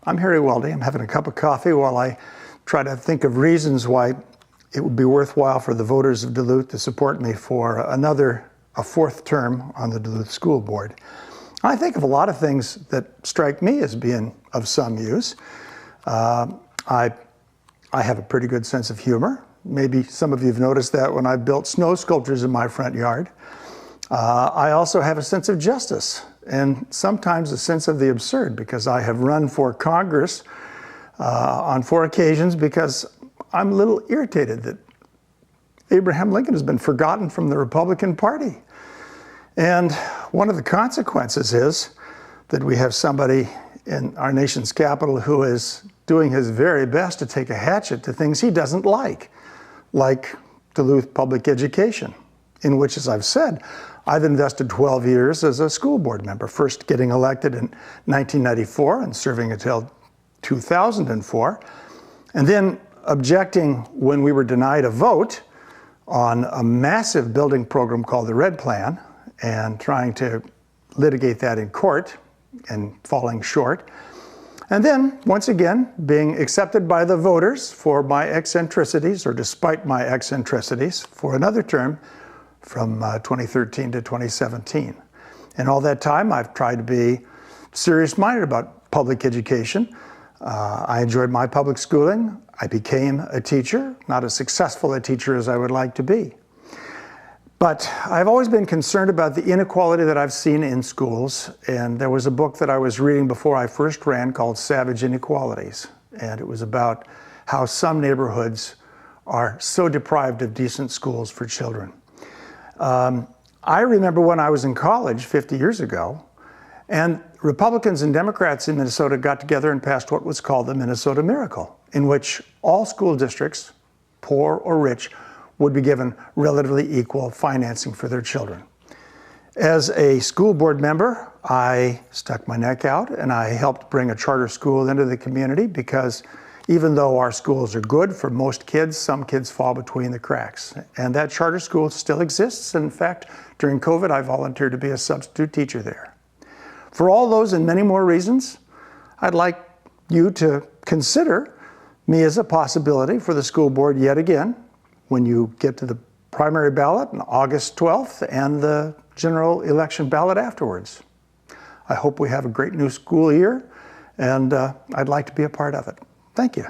I'm Harry Welty. I'm having a cup of coffee while I try to think of reasons why it would be worthwhile for the voters of Duluth to support me for a fourth term on the Duluth School Board. I think of a lot of things that strike me as being of some use. I have a pretty good sense of humor. Maybe some of you have noticed that when I built snow sculptures in my front yard. I also have a sense of justice and sometimes a sense of the absurd, because I have run for Congress on 4 occasions because I'm a little irritated that Abraham Lincoln has been forgotten from the Republican Party. And one of the consequences is that we have somebody in our nation's capital who is doing his very best to take a hatchet to things he doesn't like Duluth public education, in which, as I've said, I've invested 12 years as a school board member, first getting elected in 1994 and serving until 2004, and then objecting when we were denied a vote on a massive building program called the Red Plan and trying to litigate that in court and falling short. And then, once again, being accepted by the voters for my eccentricities, or despite my eccentricities, for another term from 2013 to 2017. And all that time, I've tried to be serious-minded about public education. I enjoyed my public schooling. I became a teacher, not as successful a teacher as I would like to be. But I've always been concerned about the inequality that I've seen in schools. And there was a book that I was reading before I first ran called Savage Inequalities. And it was about how some neighborhoods are so deprived of decent schools for children. I remember when I was in college 50 years ago, and Republicans and Democrats in Minnesota got together and passed what was called the Minnesota Miracle, in which all school districts, poor or rich, would be given relatively equal financing for their children. As a school board member, I stuck my neck out and I helped bring a charter school into the community, because even though our schools are good for most kids, some kids fall between the cracks. And that charter school still exists. In fact, during COVID, I volunteered to be a substitute teacher there. For all those and many more reasons, I'd like you to consider me as a possibility for the school board yet again when you get to the primary ballot on August 12th and the general election ballot afterwards. I hope we have a great new school year, and I'd like to be a part of it. Thank you.